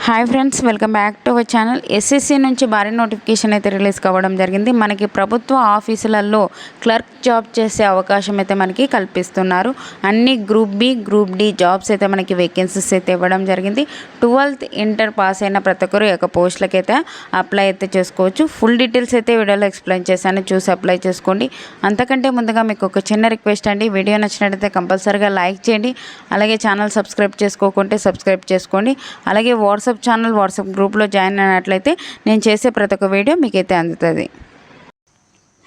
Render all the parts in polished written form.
Hi friends, welcome back to our channel. SSC నుంచి భారీ notification అయితే రిలీజ్ కావడం జరిగింది. మనకి ప్రభుత్వ ఆఫీసులలో క్లర్క్ జాబ్ చేసే అవకాశం అయితే మనకి కల్పిస్తున్నారు. అన్ని group B, group D jobs అయితే మనకి వేకెన్సీస్ అయితే ఇవ్వడం జరిగింది. 12th ఇంటర్ పాస్ అయిన ప్రతి ఒక్కరు ఈ యొక్క పోస్టులకి అయితే అప్లై అయితే చేసుకోవచ్చు. ఫుల్ డీటెయిల్స్ అయితే వీడియోలో ఎక్స్ప్లెయిన్ చేశాను, చూసి అప్లై చేసుకోండి. అంతకంటే ముందుగా మీకు ఒక చిన్న రిక్వెస్ట్ అండి, వీడియో నచ్చినట్లయితే కంపల్సరీగా లైక్ చేయండి. అలాగే ఛానల్ సబ్స్క్రైబ్ చేసుకోకుంటే సబ్స్క్రైబ్ చేసుకోండి. అలాగే వాట్సాప్ గ్రూప్లో జాయిన్ అయినట్లయితే నేను చేసే ప్రతి ఒక్క వీడియో మీకైతే అందుతుంది.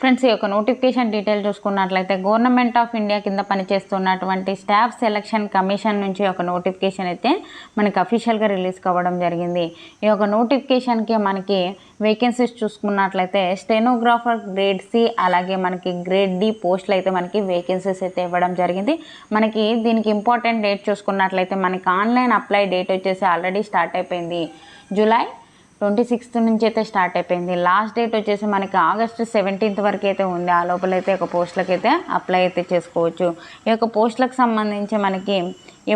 ఫ్రెండ్స్, ఈ యొక్క నోటిఫికేషన్ డీటెయిల్ చూసుకున్నట్లయితే గవర్నమెంట్ ఆఫ్ ఇండియా కింద పనిచేస్తున్నటువంటి స్టాఫ్ సెలక్షన్ కమిషన్ నుంచి ఒక నోటిఫికేషన్ అయితే మనకి అఫీషియల్గా రిలీజ్ కావడం జరిగింది. ఈ యొక్క నోటిఫికేషన్కి మనకి వేకెన్సీస్ చూసుకున్నట్లయితే స్టెనోగ్రాఫర్ గ్రేడ్ సి, అలాగే మనకి గ్రేడ్ డి పోస్టులు అయితే మనకి వేకెన్సీస్ అయితే ఇవ్వడం జరిగింది. మనకి దీనికి ఇంపార్టెంట్ డేట్ చూసుకున్నట్లయితే మనకి ఆన్లైన్ అప్లై డేట్ వచ్చేసి ఆల్రెడీ స్టార్ట్ అయిపోయింది. జూలై 26th నుంచి అయితే స్టార్ట్ అయిపోయింది. లాస్ట్ డేట్ వచ్చేసి మనకి ఆగస్టు 17th వరకు అయితే ఉంది. ఆ లోపలైతే ఒక పోస్టులకు అయితే అప్లై అయితే చేసుకోవచ్చు. ఈ యొక్క పోస్టులకు సంబంధించి మనకి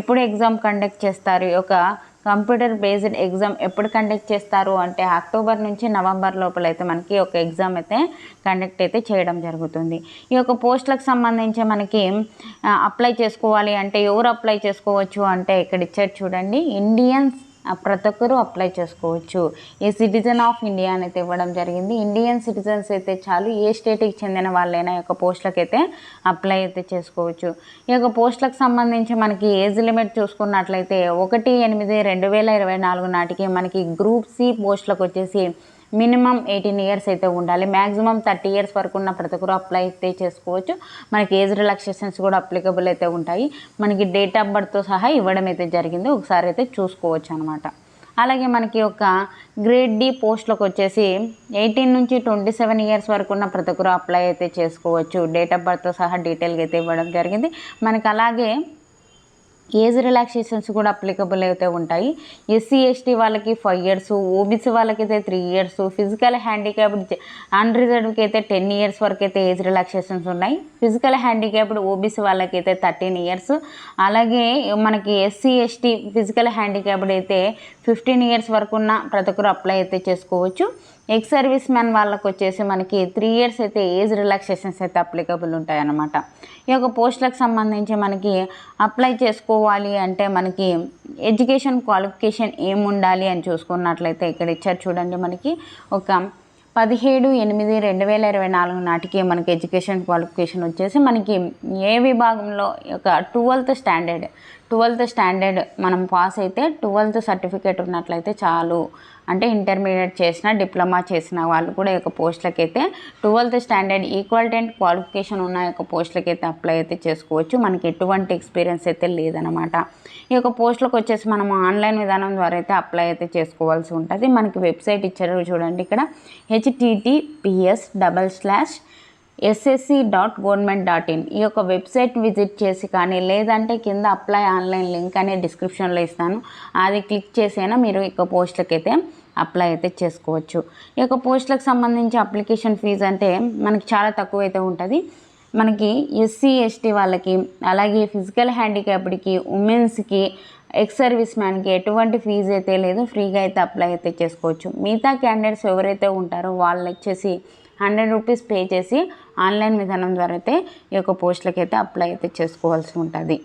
ఎప్పుడు ఎగ్జామ్ కండక్ట్ చేస్తారు, ఈ యొక్క కంప్యూటర్ బేస్డ్ ఎగ్జామ్ ఎప్పుడు కండక్ట్ చేస్తారు అంటే అక్టోబర్ నుంచి నవంబర్ లోపల అయితే మనకి ఒక ఎగ్జామ్ అయితే కండక్ట్ అయితే చేయడం జరుగుతుంది. ఈ యొక్క పోస్టులకు సంబంధించి మనకి అప్లై చేసుకోవాలి అంటే ఎవరు అప్లై చేసుకోవచ్చు అంటే ఇక్కడ ఇచ్చారు చూడండి, ఇండియన్స్ ప్రతి ఒక్కరూ అప్లై చేసుకోవచ్చు. ఏ సిటిజన్ ఆఫ్ ఇండియా అయితే ఇవ్వడం జరిగింది. ఇండియన్ సిటిజన్స్ అయితే చాలు, ఏ స్టేట్కి చెందిన వాళ్ళైనా ఈ యొక్క పోస్టులకు అయితే అప్లై అయితే చేసుకోవచ్చు. ఈ యొక్క పోస్టులకు సంబంధించి మనకి ఏజ్ లిమిట్ చూసుకున్నట్లయితే 1/8/2024 నాటికి మనకి గ్రూప్ సి పోస్టులకు వచ్చేసి మినిమం 18 years అయితే ఉండాలి. మ్యాక్సిమం 30 years వరకు ఉన్న ప్రతి ఒక్కరు అప్లై అయితే చేసుకోవచ్చు. మనకి ఏజ్ రిలాక్సేషన్స్ కూడా అప్లికబుల్ అయితే ఉంటాయి. మనకి డేట్ ఆఫ్ బర్త్తో సహా ఇవ్వడం అయితే జరిగింది, ఒకసారి అయితే చూసుకోవచ్చు అనమాట. అలాగే మనకి ఒక గ్రేడ్ డి పోస్టులకు వచ్చేసి 18 నుంచి 27 years వరకు ఉన్న ప్రతి ఒక్కరు అప్లై అయితే చేసుకోవచ్చు. డేట్ ఆఫ్ బర్త్తో సహా డీటెయిల్గా అయితే ఇవ్వడం జరిగింది. మనకి అలాగే ఏజ్ రిలాక్సేషన్స్ కూడా అప్లికబుల్ అయితే ఉంటాయి. ఎస్సీ ఎస్టీ వాళ్ళకి 5 years, ఓబీసీ వాళ్ళకైతే 3 years, ఫిజికల్ హ్యాండిక్యాప్డ్ అన్రిజర్వ్డ్కి అయితే 10 years వరకు అయితే ఏజ్ రిలాక్సేషన్స్ ఉన్నాయి. ఫిజికల్ హ్యాండిక్యాప్డ్ ఓబీసీ వాళ్ళకైతే 13 years, అలాగే మనకి ఎస్సీ ఎస్టీ ఫిజికల్ హ్యాండిక్యాప్డ్ అయితే 15 years వరకు ఉన్న ప్రతి ఒక్కరు అప్లై అయితే చేసుకోవచ్చు. ఎక్స్ సర్వీస్ మ్యాన్ వాళ్ళకు వచ్చేసి మనకి 3 years అయితే ఏజ్ రిలాక్సేషన్స్ అయితే అప్లికబుల్ ఉంటాయి అన్నమాట. ఈ యొక్క పోస్టులకు సంబంధించి మనకి అప్లై చేసుకోవాలి అంటే మనకి ఎడ్యుకేషన్ క్వాలిఫికేషన్ ఏముండాలి అని చూసుకున్నట్లయితే ఇక్కడ ఇచ్చారు చూడండి, మనకి ఒక 17/8/2024 నాటికి మనకి ఎడ్యుకేషన్ క్వాలిఫికేషన్ వచ్చేసి మనకి ఏ విభాగంలో ఒక 12th స్టాండర్డ్ మనం పాస్ అయితే 12th సర్టిఫికేట్ ఉన్నట్లయితే చాలు. అంటే ఇంటర్మీడియట్ చేసిన, డిప్లొమా చేసిన వాళ్ళు కూడా ఈ యొక్క పోస్టులకి అయితే 12th standard equality and qualification ఉన్న యొక్క పోస్టులకి అయితే అప్లై అయితే చేసుకోవచ్చు. మనకి ఎటువంటి ఎక్స్పీరియన్స్ అయితే లేదనమాట. ఈ యొక్క పోస్టులకు వచ్చేసి మనం ఆన్లైన్ విధానం ద్వారా అయితే అప్లై అయితే చేసుకోవాల్సి ఉంటుంది. మనకి వెబ్సైట్ ఇచ్చారు చూడండి, ఇక్కడ https://ssc.government.in ఈ యొక్క వెబ్సైట్ విజిట్ చేసి కానీ, లేదంటే కింద అప్లై ఆన్లైన్ లింక్ అనే డిస్క్రిప్షన్లో ఇస్తాను, అది క్లిక్ చేసైనా మీరు ఈ యొక్క పోస్టులకి అయితే అప్లై అయితే చేసుకోవచ్చు. ఈ యొక్క పోస్టులకు సంబంధించి అప్లికేషన్ ఫీజు అంటే మనకి చాలా తక్కువ అయితే ఉంటుంది. మనకి ఎస్సీ ఎస్టీ వాళ్ళకి, అలాగే ఫిజికల్ హ్యాండిక్యాప్డ్కి, ఉమెన్స్కి, ఎక్స్ సర్వీస్ మ్యాన్కి ఎటువంటి ఫీజు అయితే లేదు, ఫ్రీగా అయితే అప్లై అయితే చేసుకోవచ్చు. మిగతా క్యాండిడేట్స్ ఎవరైతే ఉంటారో వాళ్ళు వచ్చేసి 100 rupees పే చేసి ఆన్లైన్ విధానం ద్వారా అయితే ఈ యొక్క పోస్టులకి అయితే అప్లై అయితే చేసుకోవాల్సి ఉంటుంది.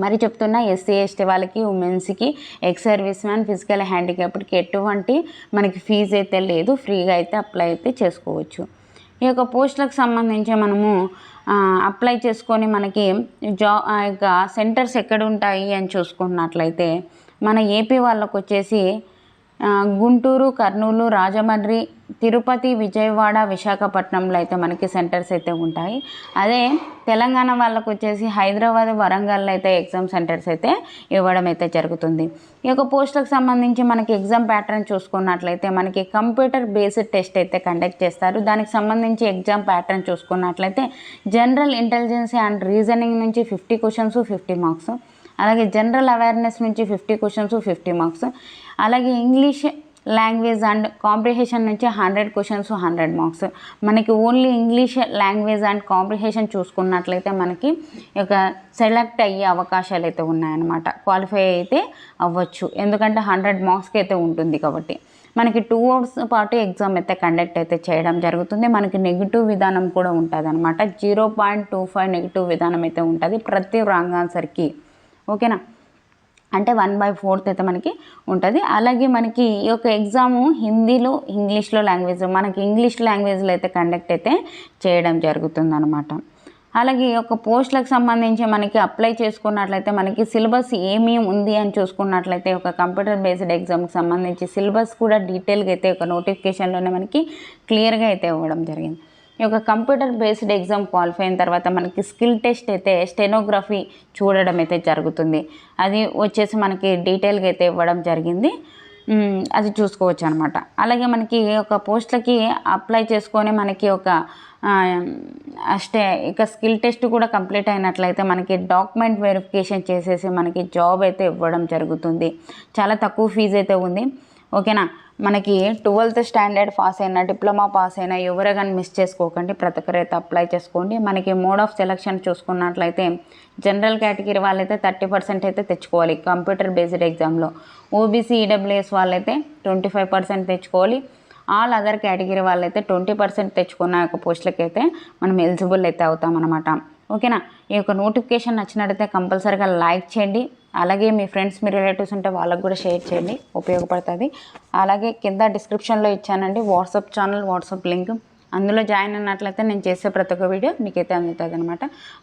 మరి చెప్తున్నా, ఎస్సీ ఎస్టీ వాళ్ళకి, ఉమెన్స్కి, ఎక్స్ సర్వీస్ మ్యాన్, ఫిజికల్ హ్యాండిక్యాప్డ్కి ఎటువంటి మనకి ఫీజు అయితే లేదు, ఫ్రీగా అయితే అప్లై అయితే చేసుకోవచ్చు. ఈ యొక్క పోస్టులకు సంబంధించి మనము అప్లై చేసుకొని మనకి యొక్క సెంటర్స్ ఎక్కడ ఉంటాయి అని చూసుకున్నట్లయితే మన ఏపీ వాళ్ళకు వచ్చేసి గుంటూరు, కర్నూలు, రాజమండ్రి, తిరుపతి, విజయవాడ, విశాఖపట్నంలో అయితే మనకి సెంటర్స్ అయితే ఉంటాయి. అదే తెలంగాణ వాళ్ళకు వచ్చేసి హైదరాబాద్, వరంగల్లో అయితే ఎగ్జామ్ సెంటర్స్ అయితే ఇవ్వడం అయితే జరుగుతుంది. ఈ యొక్క పోస్టులకు సంబంధించి మనకి ఎగ్జామ్ ప్యాటర్న్ చూసుకున్నట్లయితే మనకి కంప్యూటర్ బేస్డ్ టెస్ట్ అయితే కండక్ట్ చేస్తారు. దానికి సంబంధించి ఎగ్జామ్ ప్యాటర్న్ చూసుకున్నట్లయితే జనరల్ ఇంటెలిజెన్స్ అండ్ రీజనింగ్ నుంచి 50 questions 50 marks, అలాగే జనరల్ అవేర్నెస్ నుంచి 50 questions 50 marks, అలాగే ఇంగ్లీష్ లాంగ్వేజ్ అండ్ కాంప్రిహెషన్ నుంచి 100 క్వశ్చన్స్ 100 మార్క్స్. మనకి ఓన్లీ ఇంగ్లీష్ లాంగ్వేజ్ అండ్ కాంప్రిహెషన్ చూసుకున్నట్లయితే మనకి ఒక సెలెక్ట్ అయ్యే అవకాశాలు అయితే ఉన్నాయన్నమాట. క్వాలిఫై అయితే అవ్వచ్చు, ఎందుకంటే 100 మార్క్స్కి అయితే ఉంటుంది కాబట్టి. మనకి 2 అవర్స్ పాటు ఎగ్జామ్ అయితే కండక్ట్ అయితే చేయడం జరుగుతుంది. మనకి నెగిటివ్ విధానం కూడా ఉంటుంది అనమాట. 0.25 నెగిటివ్ విధానం అయితే ఉంటుంది ప్రతి రాంగ్ ఆన్సర్కి. ఓకేనా, అంటే 1/4 అయితే మనకి ఉంటుంది. అలాగే మనకి ఈ యొక్క ఎగ్జాము హిందీలో ఇంగ్లీష్లో లాంగ్వేజ్, మనకి ఇంగ్లీష్ లాంగ్వేజ్లో అయితే కండక్ట్ అయితే చేయడం జరుగుతుంది అనమాట. అలాగే ఈ యొక్క పోస్టులకు సంబంధించి మనకి అప్లై చేసుకున్నట్లయితే మనకి సిలబస్ ఏమీ ఉంది అని చూసుకున్నట్లయితే ఒక కంప్యూటర్ బేస్డ్ ఎగ్జామ్కి సంబంధించి సిలబస్ కూడా డీటెయిల్గా అయితే ఒక నోటిఫికేషన్లోనే మనకి క్లియర్గా అయితే ఇవ్వడం జరిగింది. ఈ యొక్క కంప్యూటర్ బేస్డ్ ఎగ్జామ్ క్వాలిఫై అయిన తర్వాత మనకి స్కిల్ టెస్ట్ అయితే స్టెనోగ్రఫీ చూడడం అయితే జరుగుతుంది. అది వచ్చేసి మనకి డీటెయిల్గా అయితే ఇవ్వడం జరిగింది, అది చూసుకోవచ్చు అనమాట. అలాగే మనకి ఒక పోస్టులకి అప్లై చేసుకొని మనకి ఒక ఇక స్కిల్ టెస్ట్ కూడా కంప్లీట్ అయినట్లయితే మనకి డాక్యుమెంట్ వెరిఫికేషన్ చేసేసి మనకి జాబ్ అయితే ఇవ్వడం జరుగుతుంది. చాలా తక్కువ ఫీజు అయితే ఉంది. ఓకేనా, మనకి 12th స్టాండర్డ్ పాస్ అయినా డిప్లొమా పాస్ అయినా ఎవరు కానీ మిస్ చేసుకోకండి, ప్రతి ఒక్కరు అయితే అప్లై చేసుకోండి. మనకి మోడ్ ఆఫ్ సెలక్షన్ చూసుకున్నట్లయితే జనరల్ కేటగిరీ వాళ్ళైతే 30% అయితే తెచ్చుకోవాలి కంప్యూటర్ బేస్డ్ ఎగ్జామ్లో. ఓబీసీ ఈడబ్ల్యూఎస్ వాళ్ళైతే 25% తెచ్చుకోవాలి. ఆల్ అదర్ కేటగిరీ వాళ్ళైతే 20% తెచ్చుకున్న యొక్క పోస్టులకి అయితే మనం ఎలిజిబుల్ అయితే అవుతామన్నమాట. ఓకేనా, ఈ యొక్క నోటిఫికేషన్ నచ్చినట్టయితే కంపల్సరీగా లైక్ చేయండి. అలాగే మీ ఫ్రెండ్స్ మీ రిలేటివ్స్ ఉంటే వాళ్ళకు కూడా షేర్ చేయండి, ఉపయోగపడుతుంది. అలాగే కింద డిస్క్రిప్షన్లో ఇచ్చానండి వాట్సాప్ ఛానల్, వాట్సాప్ లింక్. అందులో జాయిన్ అయినట్లయితే నేను చేసే ప్రతి ఒక్క వీడియో మీకైతే అందుతుంది అనమాట.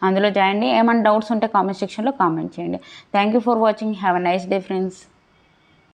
అందులో జాయిన్ అయ్యి ఏమైనా డౌట్స్ ఉంటే కామెంట్ సెక్షన్లో కామెంట్ చేయండి. Thank you for watching. Have a nice day friends.